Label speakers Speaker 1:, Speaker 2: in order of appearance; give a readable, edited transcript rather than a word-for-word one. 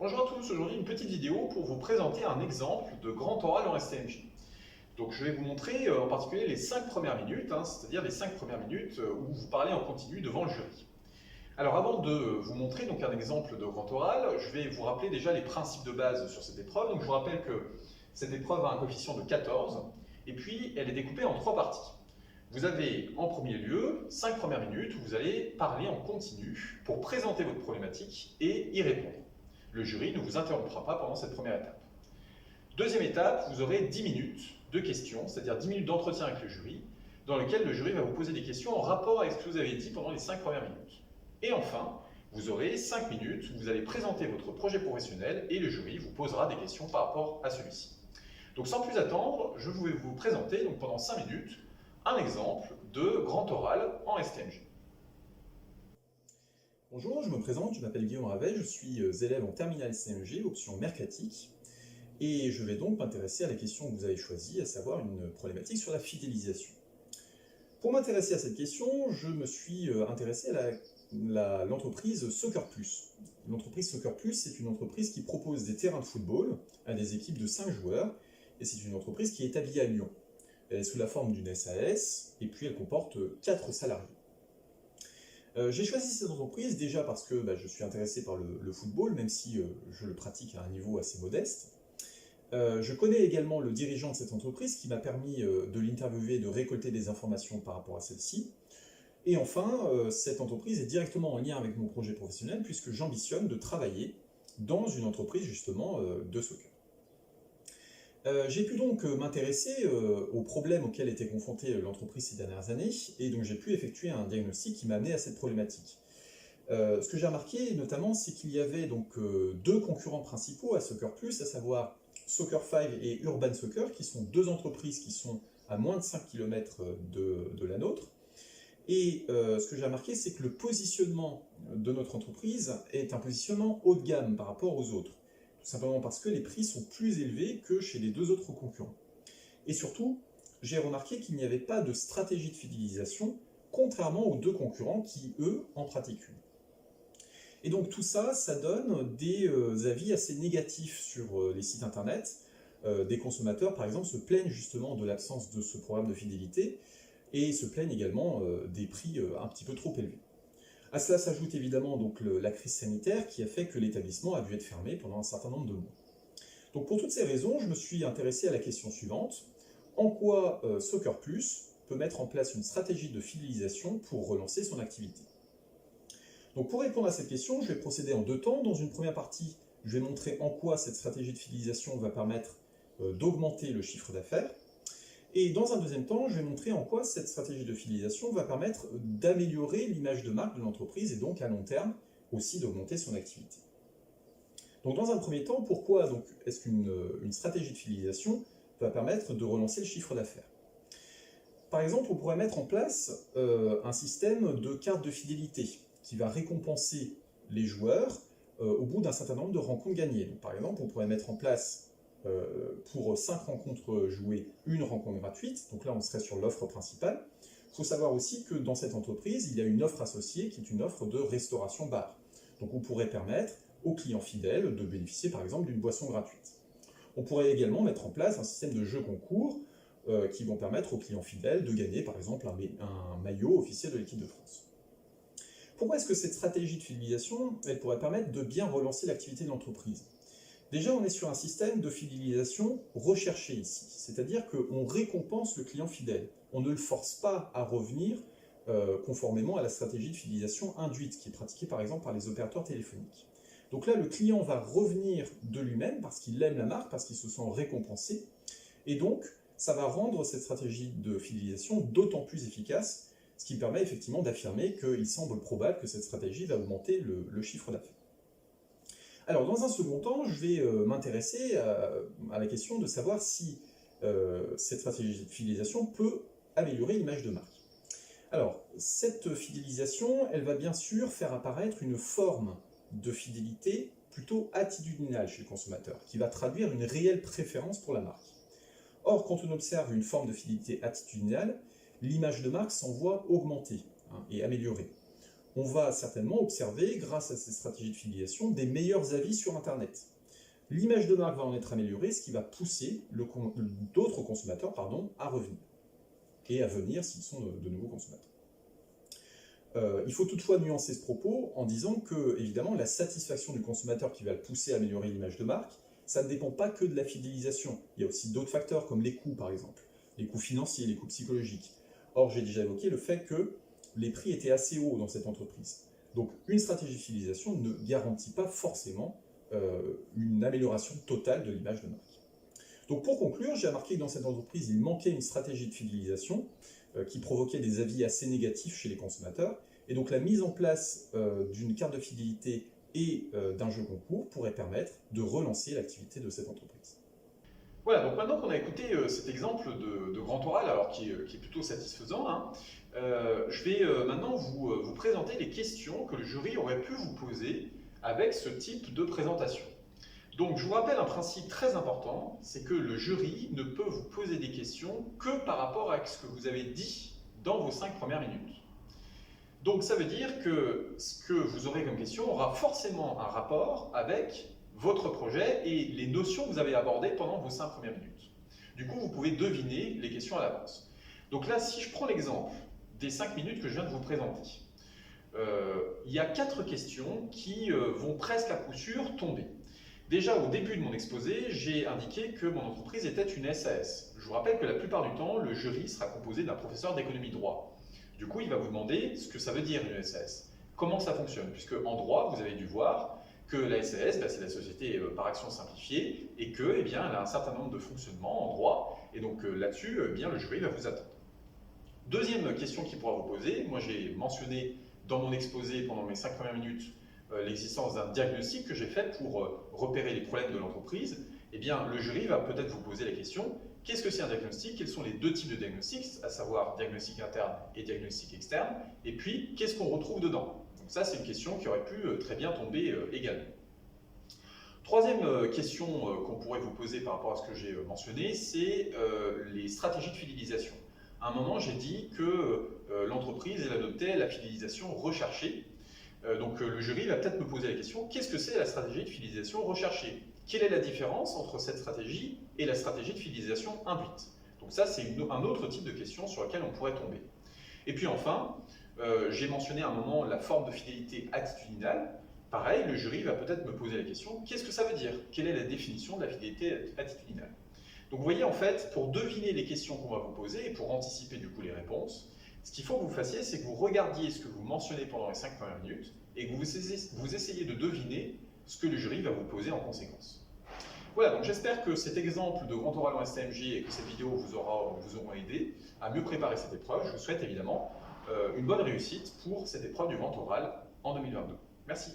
Speaker 1: Bonjour à tous, aujourd'hui une petite vidéo pour vous présenter un exemple de grand oral en STMJ. Donc je vais vous montrer en particulier les 5 premières minutes, c'est-à-dire les 5 premières minutes où vous parlez en continu devant le jury. Alors avant de vous montrer donc un exemple de grand oral, je vais vous rappeler déjà les principes de base sur cette épreuve. Donc je vous rappelle que cette épreuve a un coefficient de 14 et puis elle est découpée en 3 parties. Vous avez en premier lieu 5 premières minutes où vous allez parler en continu pour présenter votre problématique et y répondre. Le jury ne vous interrompra pas pendant cette première étape. Deuxième étape, vous aurez 10 minutes de questions, c'est-à-dire 10 minutes d'entretien avec le jury, dans lequel le jury va vous poser des questions en rapport avec ce que vous avez dit pendant les 5 premières minutes. Et enfin, vous aurez 5 minutes où vous allez présenter votre projet professionnel et le jury vous posera des questions par rapport à celui-ci. Donc sans plus attendre, je vais vous présenter donc, pendant 5 minutes un exemple de grand oral en STMJ.
Speaker 2: Bonjour, je me présente, je m'appelle Guillaume Ravet, je suis élève en terminale STMG, option mercatique, et je vais donc m'intéresser à la question que vous avez choisie, à savoir une problématique sur la fidélisation. Pour m'intéresser à cette question, je me suis intéressé à l'entreprise Soccer Plus. L'entreprise Soccer Plus, c'est une entreprise qui propose des terrains de football à des équipes de 5 joueurs, et c'est une entreprise qui est établie à Lyon. Elle est sous la forme d'une SAS, et puis elle comporte 4 salariés. J'ai choisi cette entreprise déjà parce que je suis intéressé par le football, même si je le pratique à un niveau assez modeste. Je connais également le dirigeant de cette entreprise qui m'a permis de l'interviewer et de récolter des informations par rapport à celle-ci. Et enfin, cette entreprise est directement en lien avec mon projet professionnel puisque j'ambitionne de travailler dans une entreprise justement de soccer. J'ai pu donc m'intéresser aux problèmes auxquels était confrontée l'entreprise ces dernières années, et donc j'ai pu effectuer un diagnostic qui m'a amené à cette problématique. Ce que j'ai remarqué notamment, c'est qu'il y avait donc deux concurrents principaux à Soccer Plus, à savoir Soccer 5 et Urban Soccer, qui sont deux entreprises qui sont à moins de 5 km de la nôtre. Et ce que j'ai remarqué, c'est que le positionnement de notre entreprise est un positionnement haut de gamme par rapport aux autres. Tout simplement parce que les prix sont plus élevés que chez les deux autres concurrents. Et surtout, j'ai remarqué qu'il n'y avait pas de stratégie de fidélisation, contrairement aux deux concurrents qui, eux, en pratiquent une. Et donc tout ça, ça donne des avis assez négatifs sur les sites internet. Des consommateurs, par exemple, se plaignent justement de l'absence de ce programme de fidélité et se plaignent également des prix un petit peu trop élevés. À cela s'ajoute évidemment donc la crise sanitaire qui a fait que l'établissement a dû être fermé pendant un certain nombre de mois. Donc pour toutes ces raisons, je me suis intéressé à la question suivante. En quoi Soccer Plus peut mettre en place une stratégie de fidélisation pour relancer son activité? Donc pour répondre à cette question, je vais procéder en deux temps. Dans une première partie, je vais montrer en quoi cette stratégie de fidélisation va permettre d'augmenter le chiffre d'affaires. Et dans un deuxième temps, je vais montrer en quoi cette stratégie de fidélisation va permettre d'améliorer l'image de marque de l'entreprise et donc à long terme aussi d'augmenter son activité. Donc dans un premier temps, pourquoi est-ce qu'une stratégie de fidélisation va permettre de relancer le chiffre d'affaires? Par exemple, on pourrait mettre en place un système de carte de fidélité qui va récompenser les joueurs au bout d'un certain nombre de rencontres gagnées. Donc, par exemple, on pourrait mettre en place pour 5 rencontres jouées, une rencontre gratuite. Donc là, on serait sur l'offre principale. Il faut savoir aussi que dans cette entreprise, il y a une offre associée qui est une offre de restauration-bar. Donc on pourrait permettre aux clients fidèles de bénéficier par exemple d'une boisson gratuite. On pourrait également mettre en place un système de jeux concours qui vont permettre aux clients fidèles de gagner par exemple un maillot officiel de l'équipe de France. Pourquoi est-ce que cette stratégie de fidélisation elle pourrait permettre de bien relancer l'activité de l'entreprise? Déjà, on est sur un système de fidélisation recherché ici, c'est-à-dire qu'on récompense le client fidèle. On ne le force pas à revenir conformément à la stratégie de fidélisation induite, qui est pratiquée par exemple par les opérateurs téléphoniques. Donc là, le client va revenir de lui-même parce qu'il aime la marque, parce qu'il se sent récompensé, et donc ça va rendre cette stratégie de fidélisation d'autant plus efficace, ce qui permet effectivement d'affirmer qu'il semble probable que cette stratégie va augmenter le chiffre d'affaires. Alors, dans un second temps, je vais m'intéresser à la question de savoir si cette stratégie de fidélisation peut améliorer l'image de marque. Alors, cette fidélisation, elle va bien sûr faire apparaître une forme de fidélité plutôt attitudinale chez le consommateur, qui va traduire une réelle préférence pour la marque. Or, quand on observe une forme de fidélité attitudinale, l'image de marque s'en voit augmenter et améliorer. on va certainement observer, grâce à ces stratégies de fidélisation, des meilleurs avis sur Internet. L'image de marque va en être améliorée, ce qui va pousser d'autres consommateurs à revenir et à venir s'ils sont de nouveaux consommateurs. Il faut toutefois nuancer ce propos en disant que, évidemment, la satisfaction du consommateur qui va le pousser à améliorer l'image de marque, ça ne dépend pas que de la fidélisation. Il y a aussi d'autres facteurs comme les coûts, par exemple, les coûts financiers, les coûts psychologiques. Or, j'ai déjà évoqué le fait que les prix étaient assez hauts dans cette entreprise. Donc, une stratégie de fidélisation ne garantit pas forcément une amélioration totale de l'image de marque. Donc, pour conclure, j'ai remarqué que dans cette entreprise, il manquait une stratégie de fidélisation qui provoquait des avis assez négatifs chez les consommateurs. Et donc, la mise en place d'une carte de fidélité et d'un jeu concours pourrait permettre de relancer l'activité de cette entreprise.
Speaker 1: Voilà, donc maintenant qu'on a écouté cet exemple de grand oral, alors qui est plutôt satisfaisant, hein, je vais maintenant vous présenter les questions que le jury aurait pu vous poser avec ce type de présentation. Donc je vous rappelle un principe très important, c'est que le jury ne peut vous poser des questions que par rapport à ce que vous avez dit dans vos 5 premières minutes. Donc ça veut dire que ce que vous aurez comme question aura forcément un rapport avec votre projet et les notions que vous avez abordées pendant vos 5 premières minutes. Du coup, vous pouvez deviner les questions à l'avance. Donc là, si je prends l'exemple des 5 minutes que je viens de vous présenter, il y a 4 questions qui vont presque à coup sûr tomber. Déjà, au début de mon exposé, j'ai indiqué que mon entreprise était une SAS. Je vous rappelle que la plupart du temps, le jury sera composé d'un professeur d'économie droit. Du coup, il va vous demander ce que ça veut dire une SAS. Comment ça fonctionne? Puisque en droit, vous avez dû voir que la SAS, c'est la société par action simplifiée, et que, elle a un certain nombre de fonctionnements en droit, et donc là-dessus, le jury va vous attendre. Deuxième question qu'il pourra vous poser, moi j'ai mentionné dans mon exposé pendant mes 5 premières minutes l'existence d'un diagnostic que j'ai fait pour repérer les problèmes de l'entreprise. Eh bien, le jury va peut-être vous poser la question, qu'est-ce que c'est un diagnostic? Quels sont les deux types de diagnostics, à savoir diagnostic interne et diagnostic externe? Et puis, qu'est-ce qu'on retrouve dedans? Donc ça, c'est une question qui aurait pu très bien tomber également. Troisième question qu'on pourrait vous poser par rapport à ce que j'ai mentionné, c'est les stratégies de fidélisation. À un moment, j'ai dit que l'entreprise adoptait la fidélisation recherchée. Donc le jury va peut-être me poser la question, qu'est-ce que c'est la stratégie de fidélisation recherchée? Quelle est la différence entre cette stratégie et la stratégie de fidélisation induite? Donc ça, c'est un autre type de question sur laquelle on pourrait tomber. Et puis enfin, j'ai mentionné à un moment la forme de fidélité attitudinale. Pareil, le jury va peut-être me poser la question, qu'est-ce que ça veut dire? Quelle est la définition de la fidélité attitudinale? Donc vous voyez, en fait, pour deviner les questions qu'on va vous poser et pour anticiper du coup les réponses, ce qu'il faut que vous fassiez, c'est que vous regardiez ce que vous mentionnez pendant les 5 premières minutes et que vous essayez de deviner ce que le jury va vous poser en conséquence. Voilà, donc j'espère que cet exemple de grand oral en STMG et que cette vidéo vous auront aidé à mieux préparer cette épreuve. Je vous souhaite évidemment une bonne réussite pour cette épreuve du grand oral en 2022. Merci.